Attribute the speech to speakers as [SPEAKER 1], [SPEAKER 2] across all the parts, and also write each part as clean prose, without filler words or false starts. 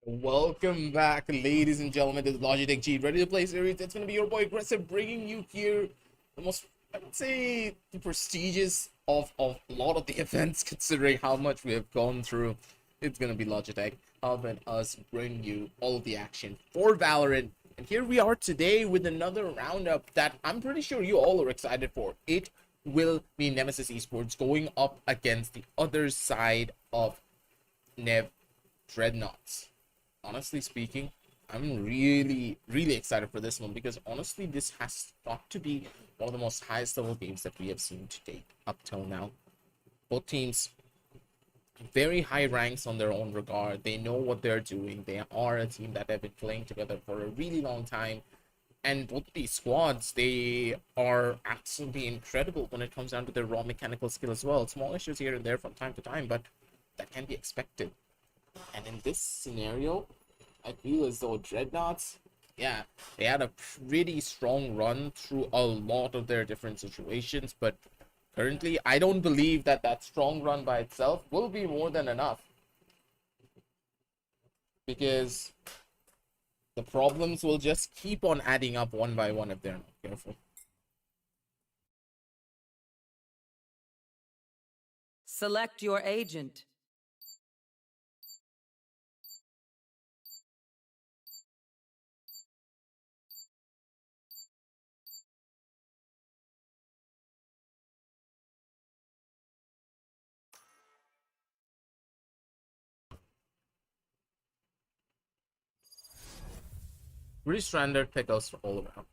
[SPEAKER 1] Welcome back, ladies and gentlemen, to the Logitech G Ready to Play series. It's going to be your boy Aggressive bringing you here the most, I would say, the prestigious of a lot of the events, considering how much we have gone through. It's going to be Logitech helping us bring you all of the action for Valorant. And here we are today with another roundup that I'm pretty sure you all are excited for. It will be Nemesis Esports going up against the other side of NEV Dreadnoughts. Honestly speaking, I'm really excited for this one because honestly this has got to be one of the most highest level games that we have seen to date up till now. Both teams very high ranks on their own regard. They know what they're doing. They are a team that have been playing together for a really long time, and both these squads, they are absolutely incredible when it comes down to their raw mechanical skill as well. Small issues here and there from time to time, but that can be expected. And in this scenario, I feel as though Dreadnoughts, yeah, they had a pretty strong run through a lot of their different situations, but currently, I don't believe that that strong run by itself will be more than enough. Because the problems will just keep on adding up one by one if they're not careful.
[SPEAKER 2] Select your agent.
[SPEAKER 1] Pretty standard pickles all around.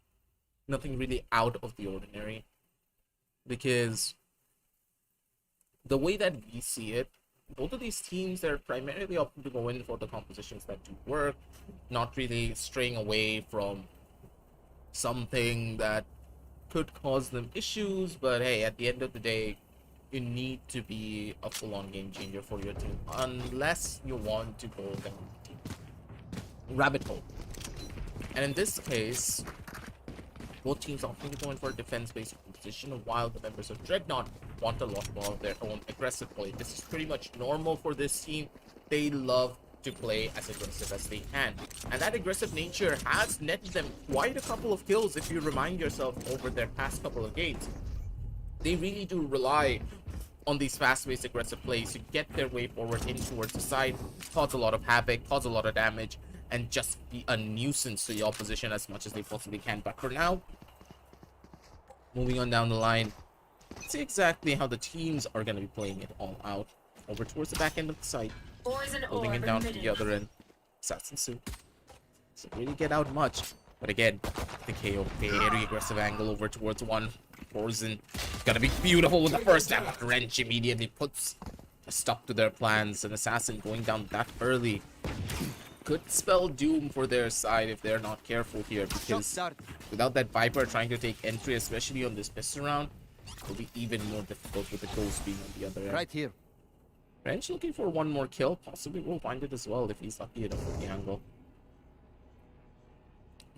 [SPEAKER 1] Nothing really out of the ordinary. Because the way that we see it, both of these teams are primarily opting to go in for the compositions that do work, not really straying away from something that could cause them issues. But hey, at the end of the day, you need to be a full-on game changer for your team unless you want to go down the rabbit hole. And in this case, both teams are opting to go in for a defense-based position, while the members of Dreadnought want a lot more of their own aggressive play. This is pretty much normal for this team. They love to play as aggressive as they can, and that aggressive nature has netted them quite a couple of kills if you remind yourself over their past couple of games. They really do rely on these fast-paced aggressive plays to get their way forward in towards the side, cause a lot of havoc, cause a lot of damage, and just be a nuisance to the opposition as much as they possibly can. But for now, moving on down the line, let's see exactly how the teams are going to be playing it all out. Over towards the back end of the site, holding it down to the other end. Assassin suit doesn't really get out much, but again, the KO, very aggressive angle over towards one. Frozen gonna be beautiful with the first damage. Wrench immediately puts a stop to their plans. An assassin going down that early could spell doom for their side if they're not careful here, because without that Viper trying to take entry, especially on this pistol round, it will be even more difficult with the Ghost being on the other end.
[SPEAKER 3] Right here.
[SPEAKER 1] Wrench looking for one more kill, possibly will find it as well if he's lucky enough with the angle.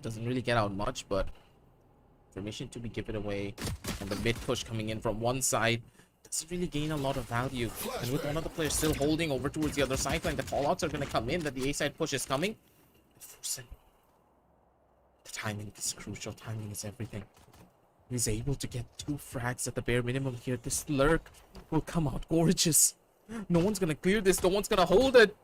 [SPEAKER 1] Doesn't really get out much, but information to be given away, and the mid push coming in from one side doesn't really gain a lot of value. And with one of the players still holding over towards the other sideline, the callouts are going to come in that the A side push is coming. The timing is crucial. Timing is everything. He's able to get 2 frags at the bare minimum here. This lurk will come out gorgeous. No one's going to clear this. No one's going to hold it.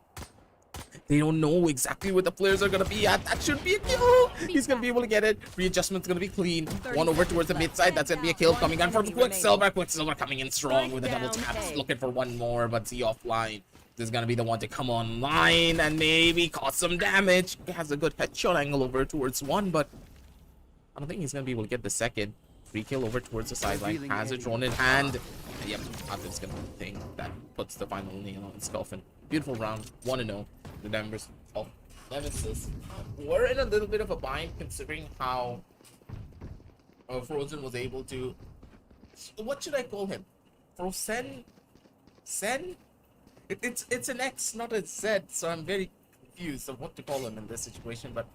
[SPEAKER 1] They don't know exactly where the players are going to be at. That should be a kill. He's going to be able to get it. Readjustment's going to be clean. One over towards the mid side. That's going to be a kill coming in from Quicksilver. Quicksilver coming in strong with a double tap. Looking for one more, but Z offline. This is going to be the one to come online and maybe cause some damage. He has a good headshot angle over towards one, but I don't think he's going to be able to get the second. Free kill over towards the sideline. Has it drawn in hand. And yep, I think it's going to be the thing that puts the final nail on its coffin. Beautiful round. 1-0. The members of Nemesis were in a little bit of a bind considering how Frozen was able to... What should I call him? Frozen? Sen? It's an X, not a Z, so I'm very confused of what to call him in this situation, but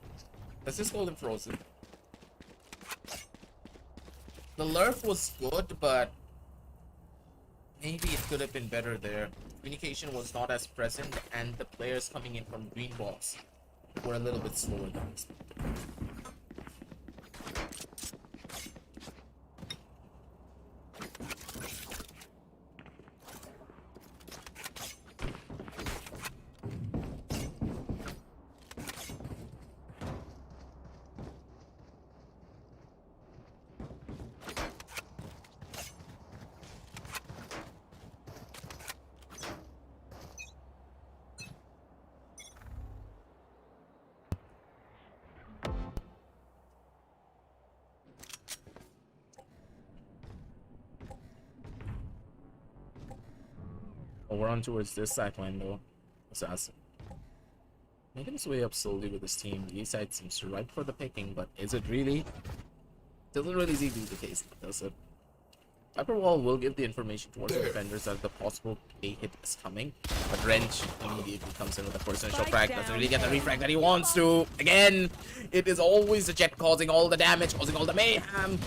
[SPEAKER 1] let's just call him Frozen. The lurk was good, but maybe it could have been better there. communication was not as present, and the players coming in from green box were a little bit slower than expected. We're on towards this side line though. Assassin. Making his way up slowly with his team. The A side seems ripe for the picking, but is it really? Doesn't really seem to be the case, does it? Upper wall will give the information towards the defenders that the possible A hit is coming, but Wrench immediately comes in with a first initial frag. Doesn't really get the refrag that he wants to. Again, it is always the Jet causing all the damage, causing all the mayhem.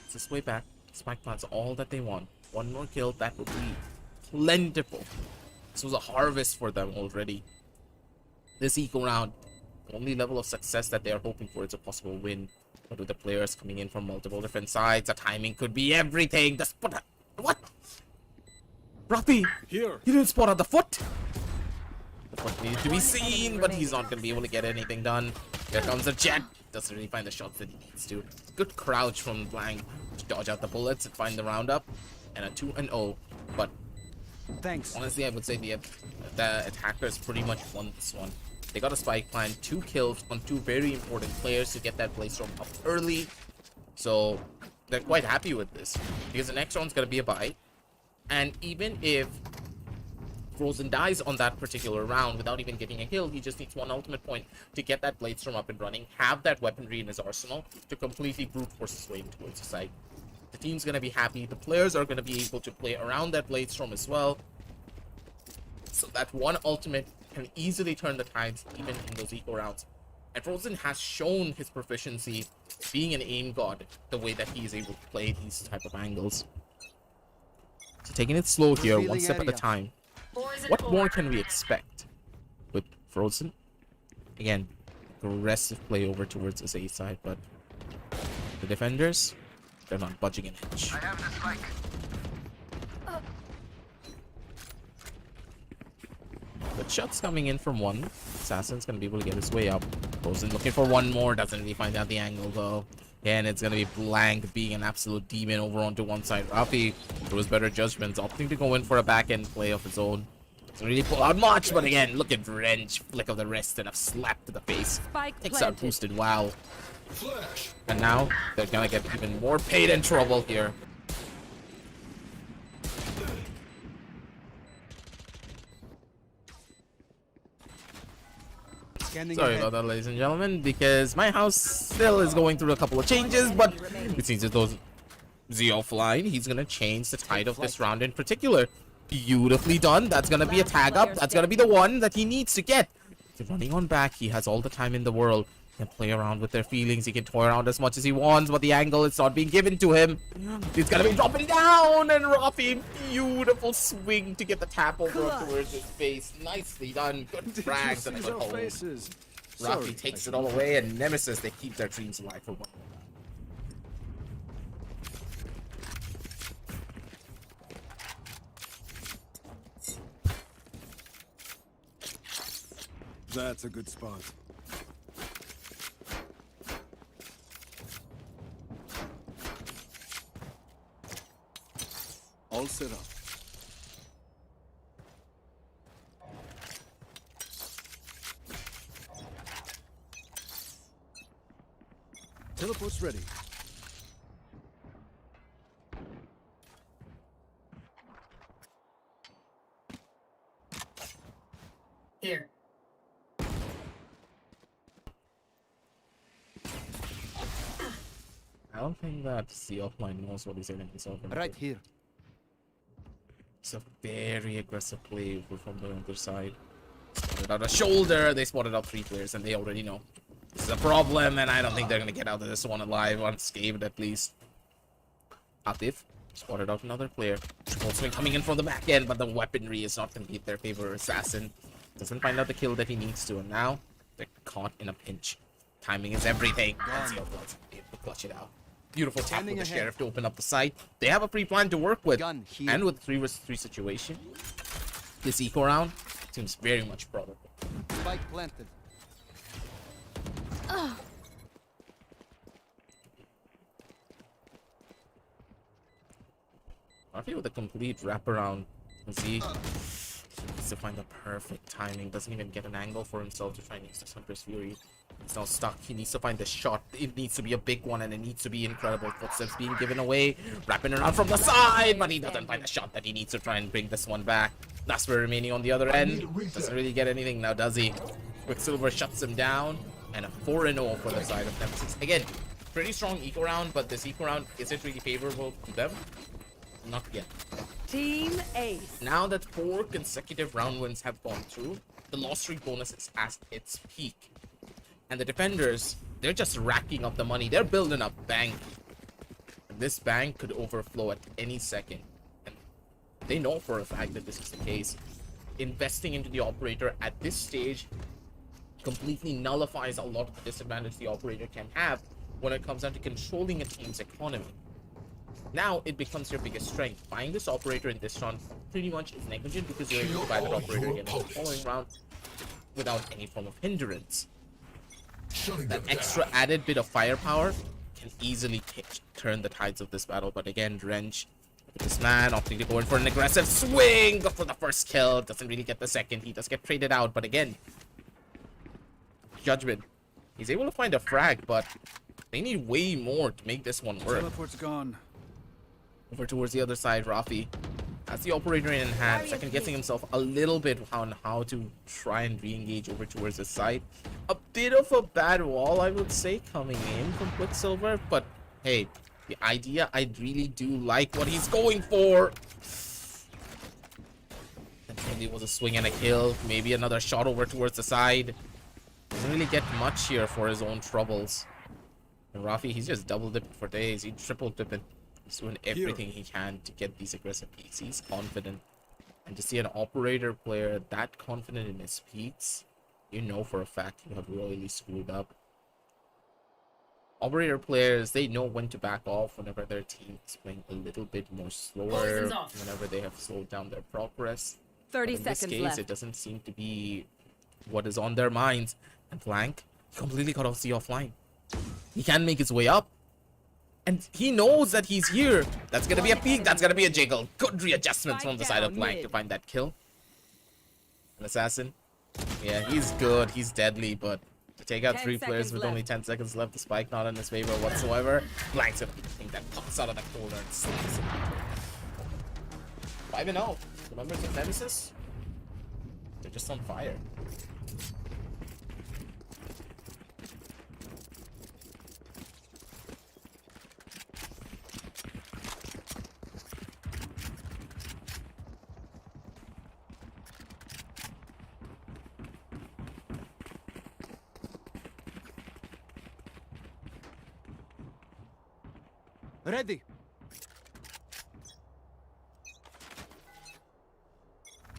[SPEAKER 1] It's this way back. Spike plants all that they want. One more kill, that would be plentiful. This was a harvest for them already. This eco round, the only level of success that they are hoping for is a possible win. But with the players coming in from multiple different sides, the timing could be everything. The spot, what? Rafi,
[SPEAKER 3] Here.
[SPEAKER 1] he didn't spot out the foot. The foot needed to be seen, but he's not going to be able to get anything done. Here comes the Jet. Doesn't really find the shots that he needs to. Good crouch from Blank to dodge out the bullets and find the roundup. And a 2-0, but
[SPEAKER 3] Thanks.
[SPEAKER 1] honestly, I would say the attackers pretty much won this one. They got a spike plant, 2 kills on 2 very important players to get that place from up early. So they're quite happy with this because the next round's gonna be a bye. And even if Frozen dies on that particular round without even getting a kill, he just needs 1 ultimate point to get that blade storm up and running, have that weaponry in his arsenal to completely brute force his way towards the site. The team's going to be happy. The players are going to be able to play around that blade storm as well. So that 1 ultimate can easily turn the tides even in those eco rounds. And Frozen has shown his proficiency being an aim god the way that he is able to play these type of angles. So taking it slow here, one step at a time. What more can we expect with Frozen? Again, aggressive play over towards his A side, but the defenders, they're not budging an inch.
[SPEAKER 4] I have the spike.
[SPEAKER 1] The shots coming in from one. Assassin's gonna be able to get his way up. Frozen looking for one more. Doesn't really find out the angle though. And it's gonna be Blank being an absolute demon over onto one side. Rafi, through his better judgments, opting to go in for a back-end play of his own. Doesn't really pull out much, but again, look at Wrench. Flick of the wrist and a slap to the face.
[SPEAKER 2] Spike
[SPEAKER 1] Takes out
[SPEAKER 2] planted.
[SPEAKER 1] boosted wow. And now they're gonna get even more paid in trouble here. Sorry about that, ladies and gentlemen, because my house still is going through a couple of changes, but it seems as though Z offline, he's gonna change the tide of this round in particular. Beautifully done. That's gonna be a tag up. That's gonna be the one that he needs to get. He's running on back. He has all the time in the world. He can play around with their feelings. He can toy around as much as he wants, but the angle is not being given to him. He's gonna be dropping down, and Rafi, beautiful swing to get the tap over towards his face. Nicely done. Good frags and a good hold. Rafi takes it all away, and Nemesis, they keep their dreams alive for one.
[SPEAKER 3] That's a good spot. All set up. Teleport's ready.
[SPEAKER 4] Here.
[SPEAKER 1] I don't think that C offline knows what he's hitting himself into.
[SPEAKER 3] Right here.
[SPEAKER 1] It's a very aggressive play from the other side. Spotted out a shoulder. They spotted out 3 players, and they already know this is a problem. And I don't think they're gonna get out of this one alive, unscathed at least. Atif Spotted out another player. Triple swing coming in from the back end, but the weaponry is not going to be in their favor. Assassin doesn't find out the kill that he needs to, and now they're caught in a pinch. Timing is everything. Let's see how Blood's able to clutch it out. Beautiful tap with the Sheriff to open up the site. They have a pre-plan to work with, and with 3 vs 3 situation, this eco round seems very much probable.
[SPEAKER 3] Spike planted.
[SPEAKER 1] Rafi with a complete wraparound. Z needs to find the perfect timing. Doesn't even get an angle for himself to try and use the Hunter's Fury. He's now stuck. He needs to find the shot. It needs to be a big one, and it needs to be incredible. Footsteps being given away. Wrapping around from the side, but he doesn't find the shot that he needs to try and bring this one back. Lasper remaining on the other end. Doesn't really get anything now, does he? Quicksilver shuts him down. And a 4-0 for the side of Nemesis. Again, pretty strong eco round, but this eco round isn't really favorable to them. Not yet.
[SPEAKER 2] Team Ace.
[SPEAKER 1] Now that 4 consecutive round wins have gone through, the loss streak bonus is at its peak. And the defenders, they're just racking up the money. They're building up bank. And this bank could overflow at any second. And they know for a fact that this is the case. Investing into the operator at this stage completely nullifies a lot of the disadvantage the operator can have when it comes down to controlling a team's economy. Now it becomes your biggest strength. Buying this operator in this round pretty much is negligent because you're able to buy that operator again in the following round without any form of hindrance. That extra added bit of firepower can easily turn the tides of this battle, but again, Drench with this man opting to go in for an aggressive swing for the first kill. Doesn't really get the second. He does get traded out, but again, Judgment. He's able to find a frag, but they need way more to make this one work.
[SPEAKER 3] Teleport's gone.
[SPEAKER 1] Over towards the other side, Rafi has the operator in hand, second guessing himself a little bit on how to try and re-engage over towards the side. A bit of a bad wall, I would say, coming in from Quicksilver, but hey, the idea, I really do like what he's going for. That probably was a swing and a kill, maybe another shot over towards the side. Doesn't really get much here for his own troubles. And Rafi, he's just double dipping for days. He triple dipping. He's doing everything he can to get these aggressive peaks. He's confident. And to see an operator player that confident in his peaks, you know for a fact you have royally screwed up. Operator players, they know when to back off whenever their team is playing a little bit more slower, whenever they have slowed down their progress.
[SPEAKER 2] 30
[SPEAKER 1] But in
[SPEAKER 2] seconds
[SPEAKER 1] this case,
[SPEAKER 2] left.
[SPEAKER 1] it doesn't seem to be what is on their minds. And Blank, he completely cut off the offline. He can't make his way up. And he knows that he's here. That's gonna be a peek. That's gonna be a jiggle. Good readjustments from the side of Blank to find that kill. An assassin. Yeah, he's good. He's deadly, but to take out 3 players with only 10 seconds left, the spike not in his favor whatsoever. Blank's gonna be the thing that pops out of the corner and slaps him. 5-0. The members of Nemesis, they're just on fire.
[SPEAKER 3] Ready.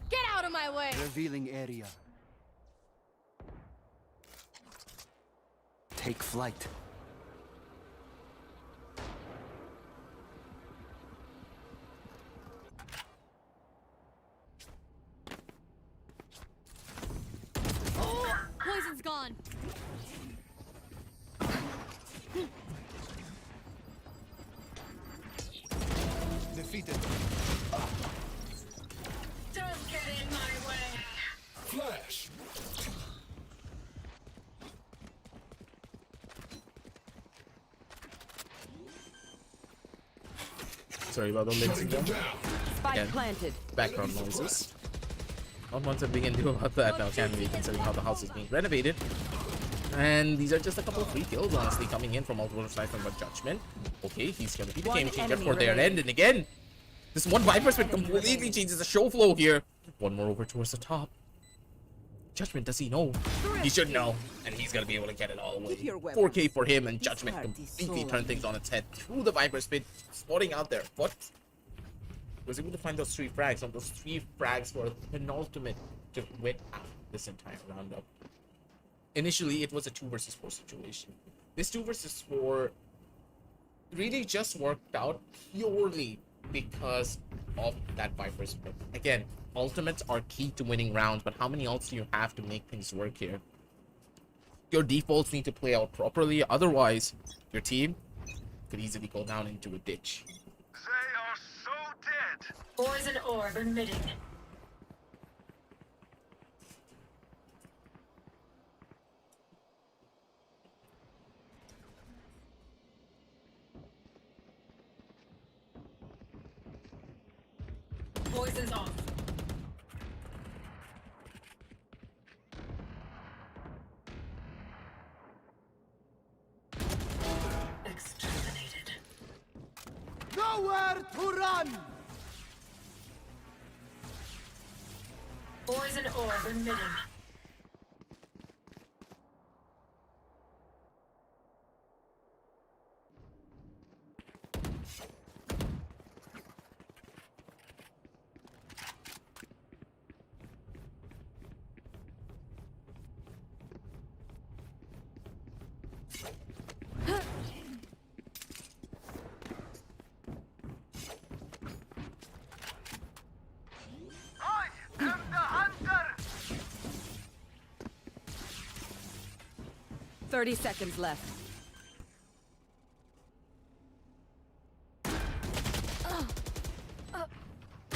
[SPEAKER 4] Get out of my way!
[SPEAKER 3] Revealing area. Take flight.
[SPEAKER 4] Poison's gone.
[SPEAKER 3] Defeated.
[SPEAKER 4] Don't get in my way.
[SPEAKER 3] Flash.
[SPEAKER 1] Sorry about the ladies and gentlemen.
[SPEAKER 2] Spike
[SPEAKER 1] Again.
[SPEAKER 2] planted.
[SPEAKER 1] Background noises. Not much that we can do about that now, can we, considering how the house is being renovated. And these are just a couple of free kills, honestly, coming in from multiple sides from a Judgment. Okay, he's gonna be the game changer for their end. And again, this one Viper Spin completely changes the show flow here. One more over towards the top. Judgment, does he know? He should know. And he's gonna be able to get it all away. 4K for him, and Judgment completely turned things on its head through the Viper Spin, spotting out their foot. Was able to find those 3 frags, and those 3 frags were penultimate to win out this entire roundup. Initially, it was a 2 versus 4 situation. This 2 versus 4 really just worked out purely because of that Viper's pick. Again, ultimates are key to winning rounds, but how many ults do you have to make things work here? Your defaults need to play out properly, otherwise, your team could easily go down into a ditch.
[SPEAKER 5] They are so dead.
[SPEAKER 4] Poison orb emitting. Poison's off. Exterminated.
[SPEAKER 3] Nowhere to run!
[SPEAKER 4] Poison orb emitting.
[SPEAKER 5] I am the hunter.
[SPEAKER 2] 30 seconds left.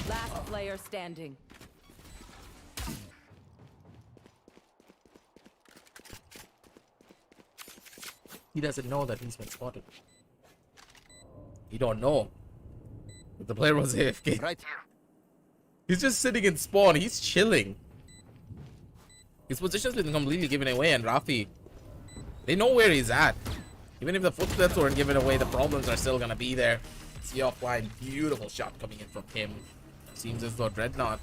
[SPEAKER 2] Last player standing.
[SPEAKER 1] He doesn't know that he's been spotted. He don't know that the player was AFK.
[SPEAKER 3] Right.
[SPEAKER 1] He's just sitting in spawn. He's chilling. His position's been completely given away, and Rafi, they know where he's at. Even if the footsteps weren't given away, the problems are still gonna be there. See offline, beautiful shot coming in from him. Seems as though Dreadnought,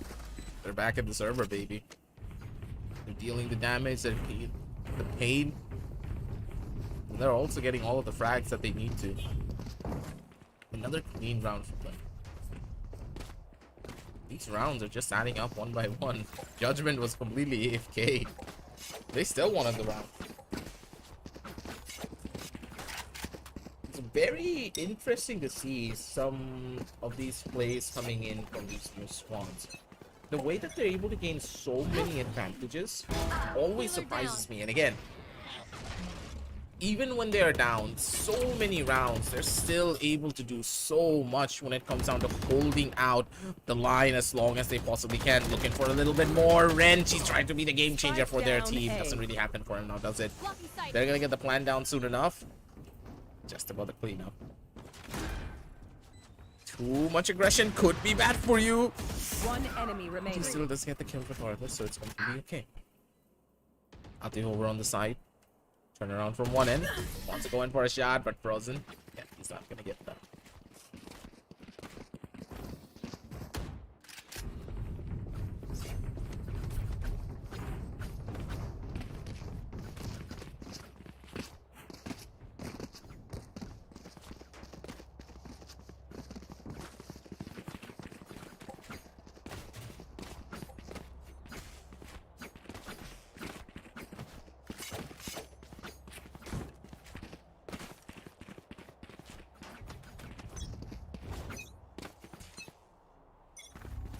[SPEAKER 1] they're back at the server, baby. They're dealing the damage, the pain. And they're also getting all of the frags that they need to. Another clean round for them. These rounds are just adding up one by one. Judgment was completely AFK. They still wanted the round. It's very interesting to see some of these plays coming in from these new squads. The way that they're able to gain so many advantages always surprises me. And again, even when they are down so many rounds, they're still able to do so much when it comes down to holding out the line as long as they possibly can. Looking for a little bit more. Wrench, he's trying to be the game changer for their team. Doesn't really happen for him now, does it? They're gonna get the plan down soon enough. Just about the cleanup. Too much aggression could be bad for you.
[SPEAKER 2] One enemy
[SPEAKER 1] He
[SPEAKER 2] remaining.
[SPEAKER 1] still doesn't get the kill regardless, so it's going to be okay. Ati over on the side. Turn around from one end. Wants to go in for a shot, but frozen. Yeah, he's not going to get that.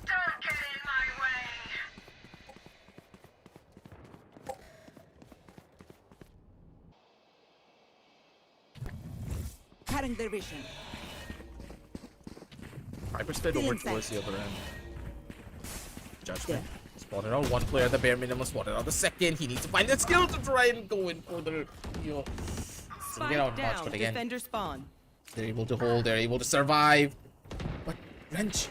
[SPEAKER 4] Don't get in my way.
[SPEAKER 2] Cutting their vision.
[SPEAKER 1] Hyper sped over towards the other end. Judgment. Spotted out one player, the bare minimum spotted out the second. He needs to find that skill to try and go in for the, you know, doesn't get out much, but again,
[SPEAKER 2] Defender spawn.
[SPEAKER 1] they're able to hold, they're able to survive. But Wrench,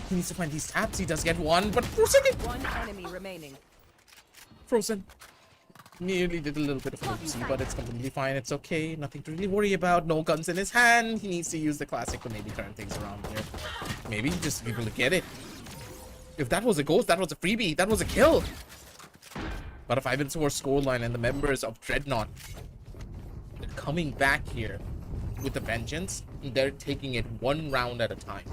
[SPEAKER 1] he needs to find these taps. He does get one, but Frozen,
[SPEAKER 2] One enemy remaining.
[SPEAKER 1] Frozen. Nearly did a little bit of an oopsie, but it's completely fine. It's okay. Nothing to really worry about. No guns in his hand. He needs to use the classic to maybe turn things around here. Maybe just able to get it. If that was a ghost, that was a freebie. That was a kill. But if I've been to our scoreline and the members of Dreadnought, they're coming back here with a vengeance. They're taking it one round at a time.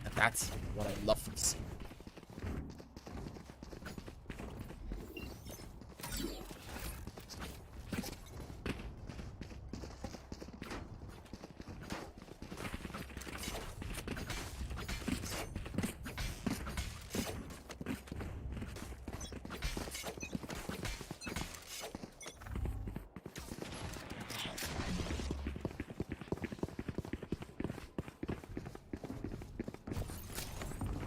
[SPEAKER 1] And That's what I love to see.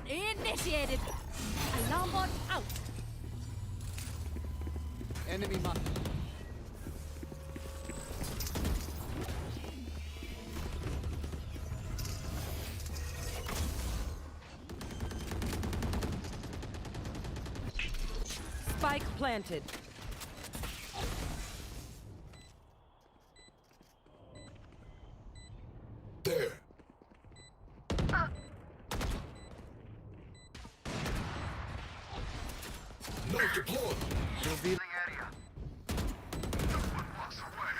[SPEAKER 2] Initiated. Alarm bot out.
[SPEAKER 3] Enemy mark.
[SPEAKER 2] Spike planted.
[SPEAKER 6] There. Knife deployed.
[SPEAKER 3] Reveal.
[SPEAKER 5] area. No one walks away.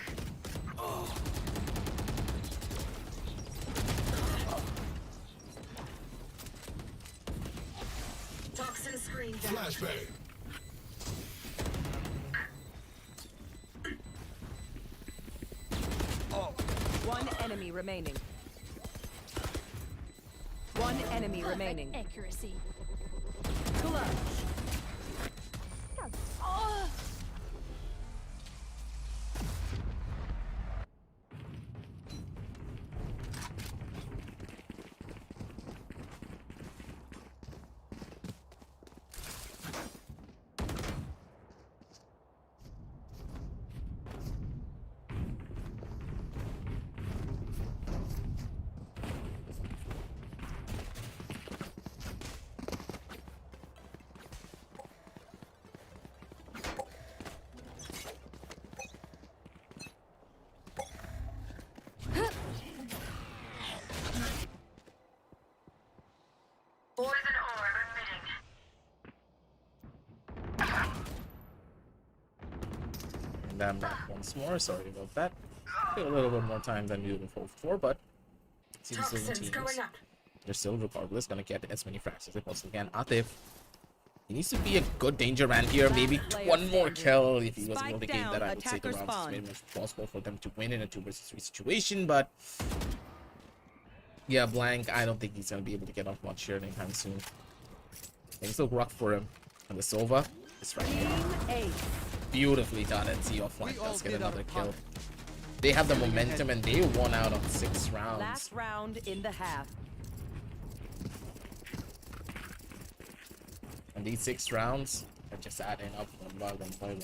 [SPEAKER 4] Toxin screen down.
[SPEAKER 6] Flashbang.
[SPEAKER 2] One enemy remaining. One enemy remaining.
[SPEAKER 7] Accuracy.
[SPEAKER 2] Clutch.
[SPEAKER 4] Poison orb emitting.
[SPEAKER 1] And I'm back once more. Sorry about that. Took a little bit more time than we would have hoped for, but it seems the
[SPEAKER 4] Toxins
[SPEAKER 1] teams,
[SPEAKER 4] going up.
[SPEAKER 1] they're still regardless gonna get as many frags as they possibly can. Atif, he needs to be a good danger man here. Maybe
[SPEAKER 2] Player
[SPEAKER 1] one more
[SPEAKER 2] standing.
[SPEAKER 1] kill if he was
[SPEAKER 2] Spike
[SPEAKER 1] able to gain
[SPEAKER 2] down,
[SPEAKER 1] that. I would say the
[SPEAKER 2] attacker
[SPEAKER 1] rounds is
[SPEAKER 2] spawn.
[SPEAKER 1] very much possible for them to win in a 2 versus 3 situation, but yeah, Blank, I don't think he's gonna be able to get off much here anytime soon. Things look rough for him. And the Sova is right here.
[SPEAKER 2] Team Ace.
[SPEAKER 1] Beautifully done, and see offline
[SPEAKER 3] We all
[SPEAKER 1] does get
[SPEAKER 3] did our
[SPEAKER 1] another kill.
[SPEAKER 3] part.
[SPEAKER 1] They have the momentum and they won out on 6 rounds.
[SPEAKER 2] Last round in the half.
[SPEAKER 1] And these 6 rounds are just adding up one by one.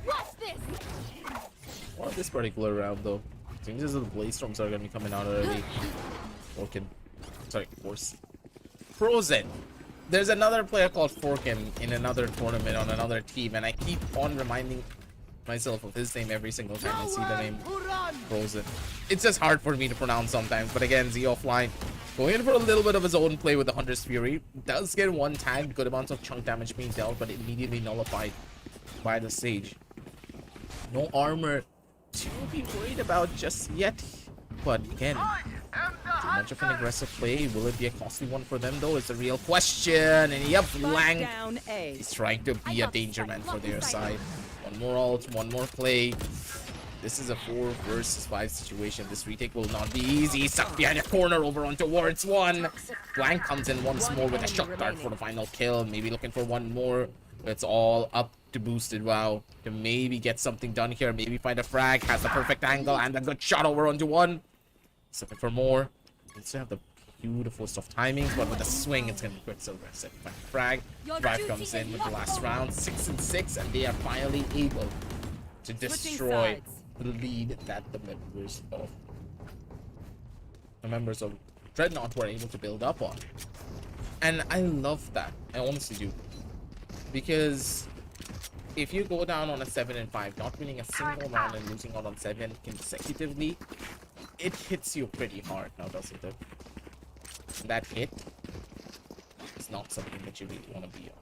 [SPEAKER 7] What's this?
[SPEAKER 1] Well, this particular round though, seems as though the Blaze Storms are gonna be coming out early. Forkin. Sorry, Force. Frozen. There's another player called Forkin in another tournament on another team, and I keep on reminding myself of his name every single time I see the name
[SPEAKER 3] To run.
[SPEAKER 1] Frozen. It's just hard for me to pronounce sometimes, but again, Z offline. Going in for a little bit of his own play with the Hunter's Fury. Does get one tag, good amounts of chunk damage being dealt, but immediately nullified by the Sage. No armor to be worried about just yet. But again,
[SPEAKER 5] I am the
[SPEAKER 1] too much of an
[SPEAKER 5] hunter.
[SPEAKER 1] aggressive play. Will it be a costly one for them though? Is the real question. And yep,
[SPEAKER 2] Spike
[SPEAKER 1] Lang
[SPEAKER 2] down A.
[SPEAKER 1] is trying to be a danger man for their side. One more ult, one more play. This is a 4 versus 5 situation. This retake will not be easy. Stuck behind a corner over on towards one. Blank comes in once more with a shot dart for the final kill. Maybe looking for one more. It's all up to Boosted WoW to maybe get something done here. Maybe find a frag. Has the perfect angle and a good shot over onto one. Looking for more. Needs to have the beautiful of timings, but with a swing, it's gonna be Quicksilver. Set by frag. Drive comes in with the last round, 6 and 6, and they are finally able to destroy
[SPEAKER 2] sides.
[SPEAKER 1] the lead that the members of Dreadnought were able to build up on. And I love that. I honestly do. Because if you go down on a 7-5, not winning a single round and losing out on 7 consecutively, it hits you pretty hard now, doesn't it? That hit is not something that you really want to be on.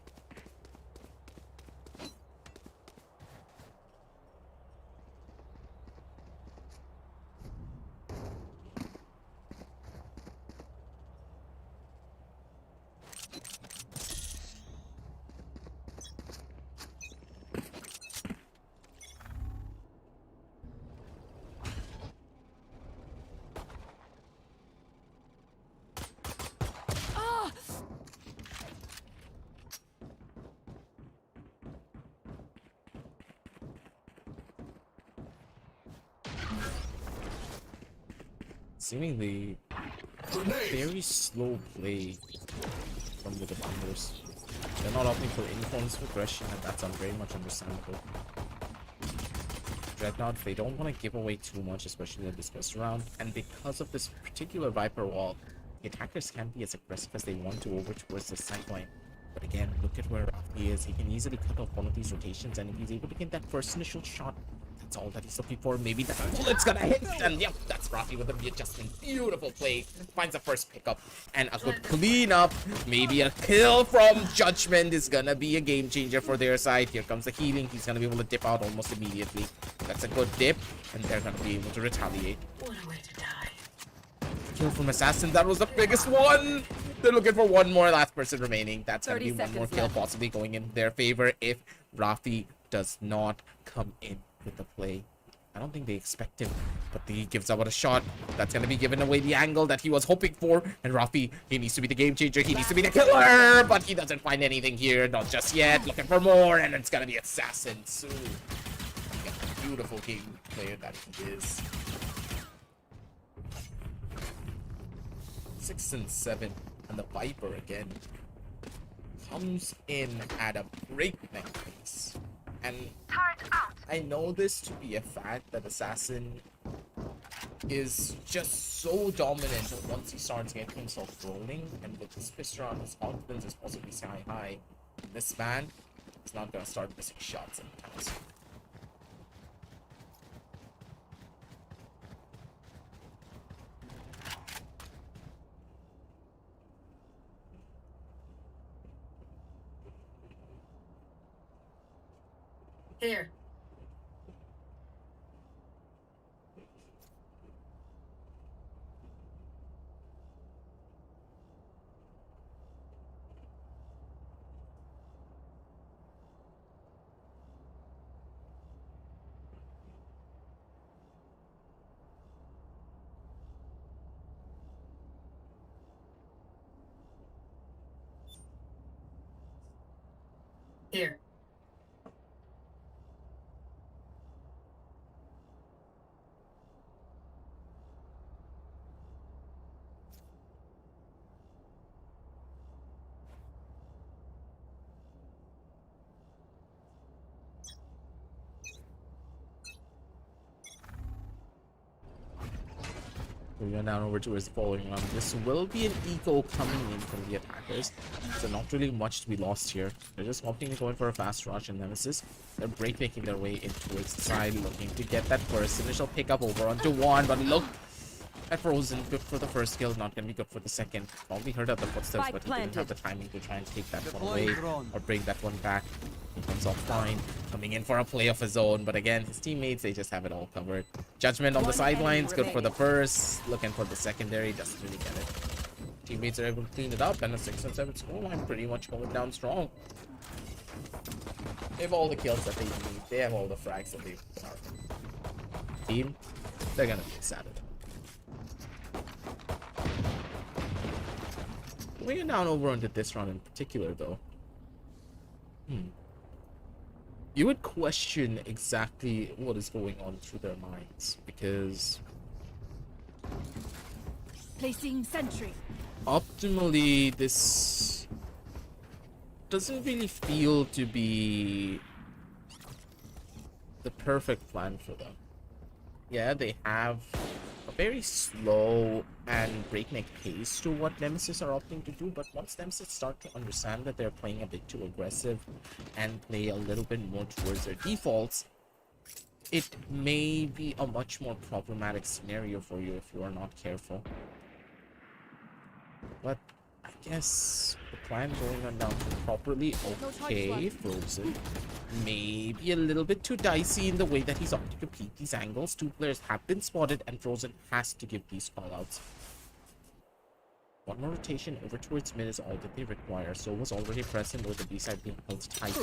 [SPEAKER 1] Seemingly very slow play from the defenders. They're not opting for any forms of aggression, and that's very much understandable. Dreadnought, they don't want to give away too much, especially in this first round, and because of this particular Viper wall, the attackers can't be as aggressive as they want to over towards the sideline. But again, look at where he is. He can easily cut off one of these rotations, and if he's able to get that first initial shot, that's all that he's looking for. Maybe that bullet's gonna hit, and yep, that's Rafi with the readjustment. Beautiful play. Finds the first pickup, and a good cleanup. Maybe a kill from Judgment is gonna be a game changer for their side. Here comes the healing. He's gonna be able to dip out almost immediately. That's a good dip, and they're gonna be able to retaliate.
[SPEAKER 4] What a way to die.
[SPEAKER 1] Kill from Assassin. That was the biggest one. They're looking for one more last person remaining. That's gonna be one more kill possibly going in their favor if Rafi does not come in with the play. I don't think they expect him, but he gives out a shot. That's going to be giving away the angle that he was hoping for. And Rafi, he needs to be the game changer. He needs to be the killer, but he doesn't find anything here. Not just yet. Looking for more, and it's going to be Assassin soon. The beautiful game player that he is. 6 and 7, and the Viper again comes in at a breakneck pace. And I know this to be a fact that Assassin is just so dominant once he starts getting himself rolling, and with this pistol round, his confidence is possibly sky high. This man is not going to start missing shots anytime soon.
[SPEAKER 4] Here. Here.
[SPEAKER 1] We go down over towards the following round. This will be an eco coming in from the attackers, so not really much to be lost here. They're just opting to go in for a fast rush in Nemesis. They're break-making their way in towards the side, looking to get that first initial pickup over onto one, but look at Frozen. Good for the first kill, not gonna be good for the second. Probably heard of the footsteps, but he didn't have the timing to try and take that one away or bring that one back. He comes offline, coming in for a play of his own, but again, his teammates, they just have it all covered. Judgment on the sidelines, good for the first. Looking for the secondary, doesn't really get it. Teammates are able to clean it up, and a 6 and 7 scoreline pretty much going down strong. They have all the kills that they need. They have all the frags that they are. Team, they're gonna be excited. We're down over onto this round in particular, though. You would question exactly what is going on through their minds, because
[SPEAKER 7] Placing sentry.
[SPEAKER 1] optimally this doesn't really feel to be the perfect plan for them. Yeah, they have a very slow and breakneck pace to what Nemesis are opting to do, but once Nemesis start to understand that they're playing a bit too aggressive and play a little bit more towards their defaults, it may be a much more problematic scenario for you if you are not careful. But I guess the plan going on down properly, okay, Frozen. Maybe a little bit too dicey in the way that he's opted to peek these angles. Two players have been spotted and Frozen has to give these callouts. One more rotation over towards mid is all that they require. So was already present with the B side being held tight.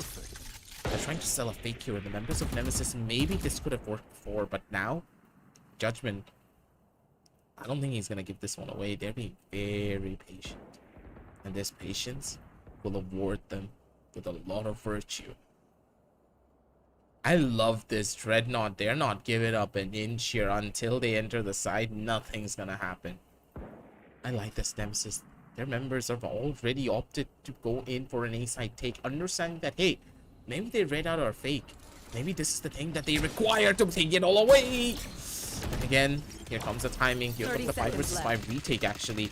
[SPEAKER 1] They're trying to sell a fake here, and the members of Nemesis, maybe this could have worked before, but now, Judgment, I don't think he's going to give this one away. They're being very patient. And this patience will award them with a lot of virtue. I love this Dreadnought. They're not giving up an inch here until they enter the side. Nothing's going to happen. I like this Nemesis. Their members have already opted to go in for an A-side take, understanding that, hey, maybe they read out our fake. Maybe this is the thing that they require to take it all away. And again, here comes the timing. Here comes the 5 versus 5 retake, actually.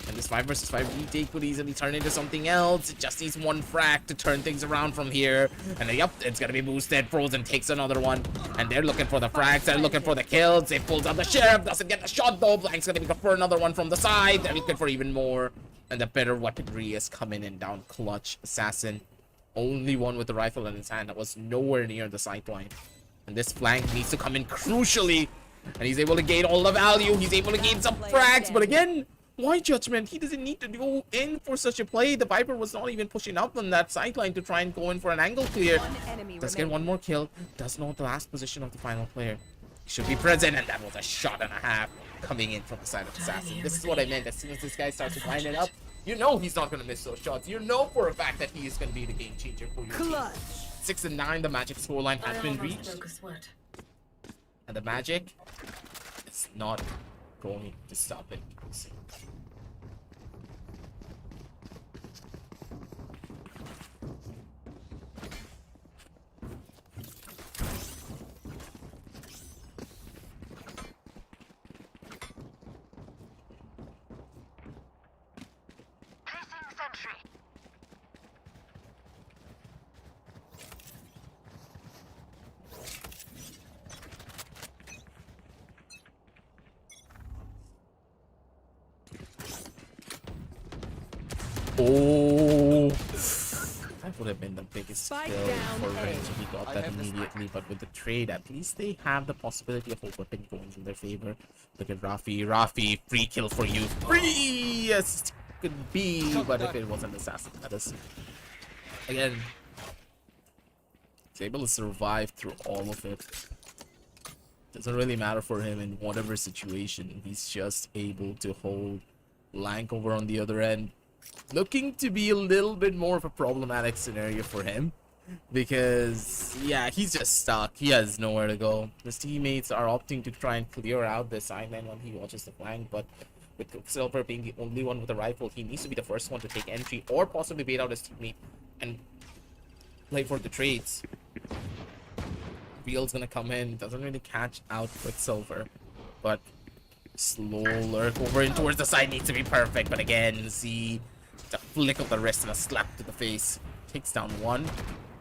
[SPEAKER 1] And this 5 versus 5 retake could easily turn into something else. It just needs one frag to turn things around from here. And then, yep, it's going to be boosted. Frozen takes another one. And they're looking for the frags. They're looking for the kills. They pulls out the Sheriff. Doesn't get the shot, though. Blank's going to be looking for another one from the side. They're looking for even more. And the better weaponry is coming in down clutch. Assassin. Only one with the rifle in his hand that was nowhere near the sideline. And this flank needs to come in crucially. And he's able to gain all the value. He's able to gain some frags. But again, why Judgment? He doesn't need to go in for such a play. The Viper was not even pushing up on that sideline to try and go in for an angle clear. Does get one more kill. Does know the last position of the final player. He should be present. And that was a shot and a half coming in from the side of Assassin. This is what I meant. As soon as this guy starts to line it up, you know he's not going to miss those shots. You know for a fact that he is going to be the game changer for your team. 6-9, the Magic scoreline has been reached. And the Magic is not going to stop it. Oh, that would have been the biggest kill for Range if he got that immediately. But with the trade, at least they have the possibility of a weapon going in their favor. Look at Rafi. Rafi, free kill for you. Free! Yes, could be. But if it was an assassin, that is. Again, he's able to survive through all of it. Doesn't really matter for him in whatever situation. He's just able to hold Lank over on the other end. Looking to be a little bit more of a problematic scenario for him. Because, yeah, he's just stuck. He has nowhere to go. His teammates are opting to try and clear out the sideline while he watches the flank. But with Quicksilver being the only one with a rifle, he needs to be the first one to take entry. Or possibly bait out his teammate and play for the trades. Real's gonna come in. Doesn't really catch out Quicksilver. But slow lurk over in towards the side needs to be perfect. But again, see the flick of the wrist and a slap to the face. Takes down one.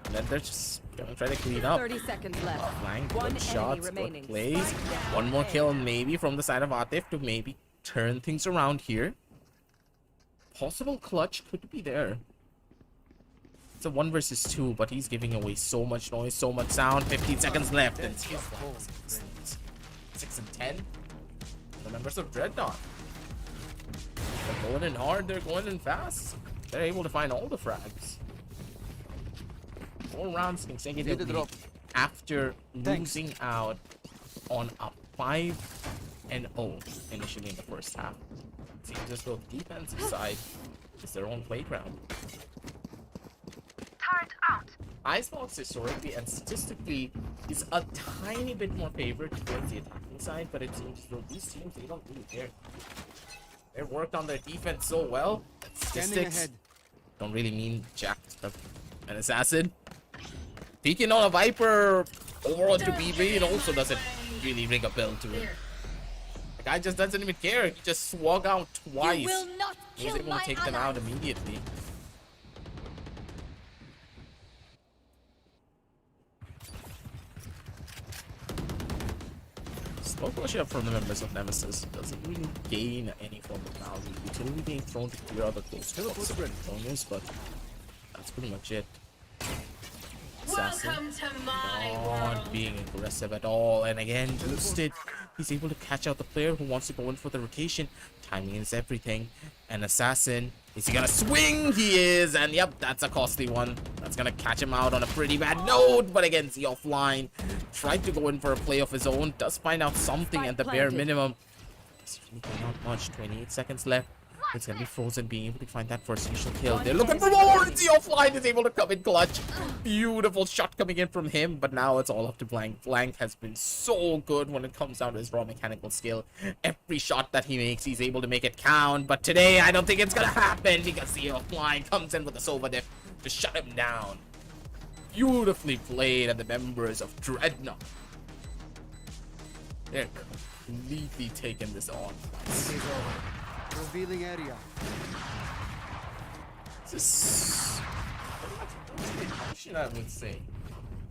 [SPEAKER 1] And then they're just gonna try to clean up.
[SPEAKER 2] 30 seconds left.
[SPEAKER 1] Flank,
[SPEAKER 2] One
[SPEAKER 1] good shots,
[SPEAKER 2] remaining.
[SPEAKER 1] good plays. One more kill maybe from the side of Atif to maybe turn things around here. Possible clutch could be there. It's a 1 versus 2, but he's giving away so much noise, so much sound. 15 seconds left. And 6 and 10. The members of Dreadnought. They're going in hard, they're going in fast. They're able to find all the frags. 4 rounds consecutively after losing out on a 5-0 initially in the first half. It seems as though the defensive side is their own playground.
[SPEAKER 5] Turret out.
[SPEAKER 1] Icebox historically and statistically is a tiny bit more favored towards the attacking side, but it seems as though these teams, they don't really care. They've worked on their defense so well. Statistics don't really mean jack. An assassin peeking on a Viper overall to BB, it also doesn't really ring a bell to it. The guy just doesn't even care. He just swung out twice.
[SPEAKER 7] You will not
[SPEAKER 1] He was
[SPEAKER 7] kill
[SPEAKER 1] able
[SPEAKER 7] my
[SPEAKER 1] to take them out
[SPEAKER 7] allies.
[SPEAKER 1] immediately. Slow push up from the members of Nemesis doesn't really gain any form of value. Utility being thrown to clear out the close bonus, but that's pretty much it. Assassin
[SPEAKER 4] Welcome to my
[SPEAKER 1] not
[SPEAKER 4] world.
[SPEAKER 1] being aggressive at all, and again boosted. He's able to catch out the player who wants to go in for the rotation. Timing is everything. And Assassin, is he gonna swing? He is, and yep, that's a costly one. That's gonna catch him out on a pretty bad note, but again, Z offline. Tried to go in for a play of his own, does find out something at the bare minimum. It's really not much, 28 seconds left. It's gonna be Frozen being able to find that first initial kill. They're looking for more! Z offline is able to come in clutch. Beautiful shot coming in from him, but now it's all up to Blank. Blank has been so good when it comes down to his raw mechanical skill. Every shot that he makes, he's able to make it count. But today, I don't think it's gonna happen because Z offline comes in with the Sova diff to shut him down. Beautifully played at the members of Dreadnought. They're completely taking this on.
[SPEAKER 3] Is over. Revealing area.
[SPEAKER 1] This is, I would say,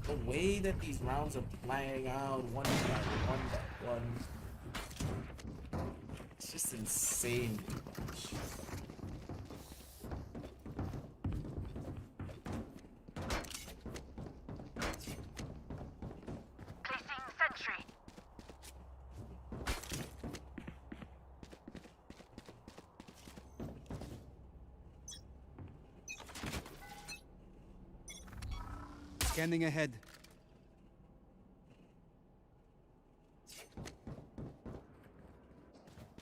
[SPEAKER 1] the way that these rounds are playing out, one by one, it's just insane.
[SPEAKER 5] Placing sentry.
[SPEAKER 3] Scanning ahead.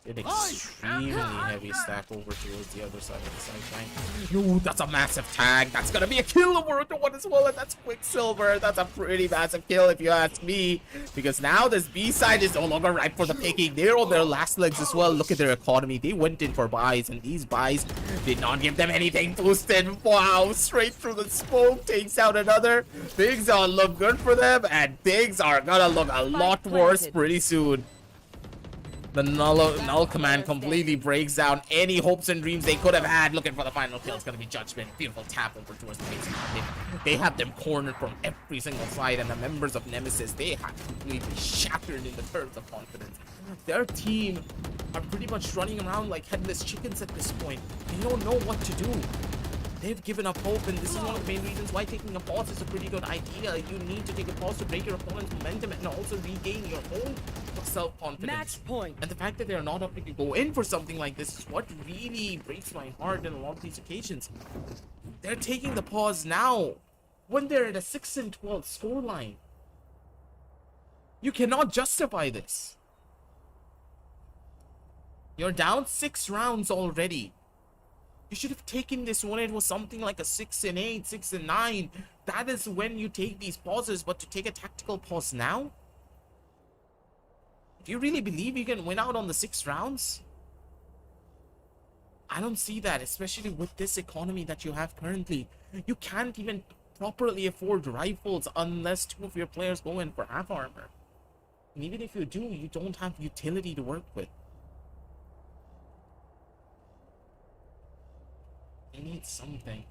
[SPEAKER 1] An extremely heavy stack over towards the other side of the side line. No, that's a massive tag. That's gonna be a kill over to one as well, and that's Quicksilver. That's a pretty massive kill if you ask me. Because now this B side is no longer ripe for the picking. They're on their last legs as well. Look at their economy. They went in for buys, and these buys did not give them anything boosted. Wow, straight through the smoke. Takes out another. Things don't look good for them, and things are gonna look a lot worse pretty soon. The null command completely breaks down any hopes and dreams they could have had. Looking for the final kill. It's going to be Judgment. Beautiful tap over towards the base. They have them cornered from every single side. And the members of Nemesis, they have completely shattered in the terms of confidence. Their team are pretty much running around like headless chickens at this point. They don't know what to do. They've given up hope, and this is one of the main reasons why taking a pause is a pretty good idea. You need to take a pause to break your opponent's momentum and also regain your own self-confidence.
[SPEAKER 2] Match point.
[SPEAKER 1] And the fact that they're not opting to go in for something like this is what really breaks my heart in a lot of these occasions. They're taking the pause now when they're at a 6-12 scoreline. You cannot justify this. You're down 6 rounds already. You should have taken this when it was something like a 6-8, 6-9. That is when you take these pauses, but to take a tactical pause now? Do you really believe you can win out on the 6 rounds? I don't see that, especially with this economy that you have currently. You can't even properly afford rifles unless 2 of your players go in for half armor. And even if you do, you don't have utility to work with. You need something.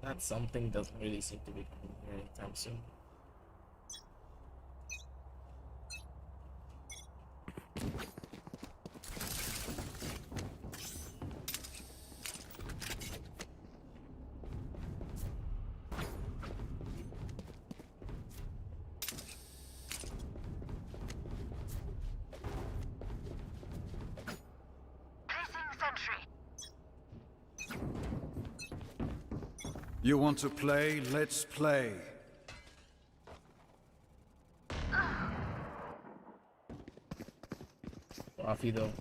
[SPEAKER 1] That something doesn't really seem to be coming here anytime soon.
[SPEAKER 8] You want to play? Let's play.
[SPEAKER 1] Rafi though.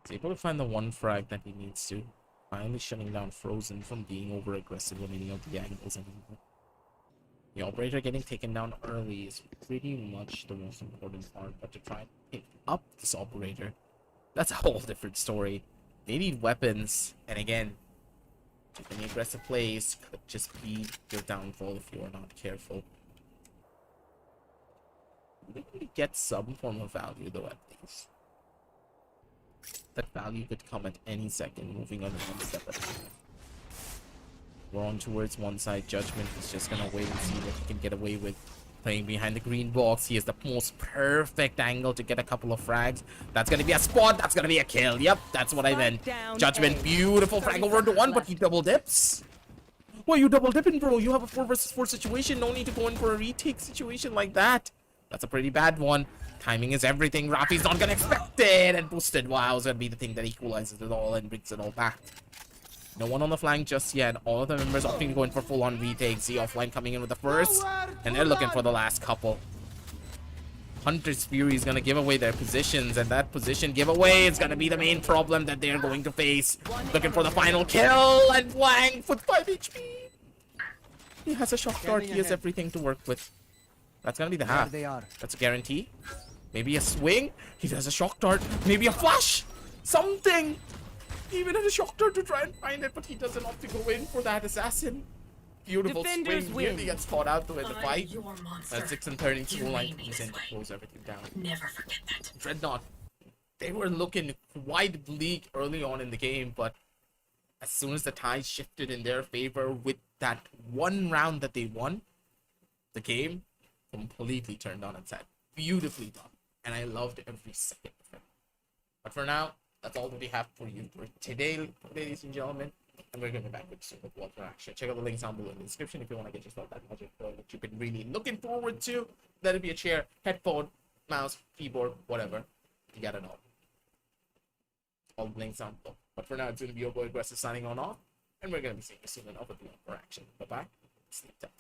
[SPEAKER 1] He's able to find the one frag that he needs to. Finally shutting down Frozen from being over aggressive on any of the angles anymore. The operator getting taken down early is pretty much the most important part, but to try and pick up this operator, that's a whole different story. They need weapons, and again, too many aggressive plays could just be your downfall if you are not careful. Maybe get some form of value though at least. That value could come at any second, moving on one step at a time. We're on towards one side. Judgment is just gonna wait and see what he can get away with. Playing behind the green box. He has the most perfect angle to get a couple of frags. That's gonna be a spot. That's gonna be a kill. Yep, that's what I meant. Judgment, beautiful frag over to one, but he double dips. Why you double dipping, bro? You have a 4 versus 4 situation. No need to go in for a retake situation like that. That's a pretty bad one. Timing is everything. Rafi's not gonna expect it. And boosted wow is gonna be the thing that equalizes it all and brings it all back. No one on the flank just yet. All of the members opting to go in for full-on retakes. Z offline coming in with the first. And they're looking for the last couple. Hunter's Fury is going to give away their positions. And that position giveaway is going to be the main problem that they're going to face. Looking for the final kill. And Wang with 5 HP. He has a shock dart. He has everything to work with. That's going to be the half.
[SPEAKER 3] There they are.
[SPEAKER 1] That's a guarantee. Maybe a swing. He has a shock dart. Maybe a flash. Something. He even had a shock dart to try and find it, but he doesn't opt to go in for that assassin. Beautiful
[SPEAKER 2] Defenders
[SPEAKER 1] swing.
[SPEAKER 2] win.
[SPEAKER 1] Really gets caught out to win the fight.
[SPEAKER 4] Your monster.
[SPEAKER 1] At 6 and 30,
[SPEAKER 4] You
[SPEAKER 1] school line
[SPEAKER 4] made me
[SPEAKER 1] comes in to
[SPEAKER 4] slay.
[SPEAKER 1] close everything down.
[SPEAKER 4] Never forget that.
[SPEAKER 1] Dreadnought, they were looking quite bleak early on in the game, but as soon as the tide shifted in their favor with that one round that they won, the game completely turned on its head. Beautifully done. And I loved every second of it. But for now, that's all that we have for you for today, ladies and gentlemen. And we're going to be back with Super Walter action. Check out the links down below in the description if you want to get yourself that Magic Pro that you've been really looking forward to. Let it be a chair, headphone, mouse, keyboard, whatever. You gotta know. All the links down below. But for now, it's going to be your boy Aggressive signing on off. And we're going to be seeing you soon enough with the Walter action. Bye bye. Sleep tight.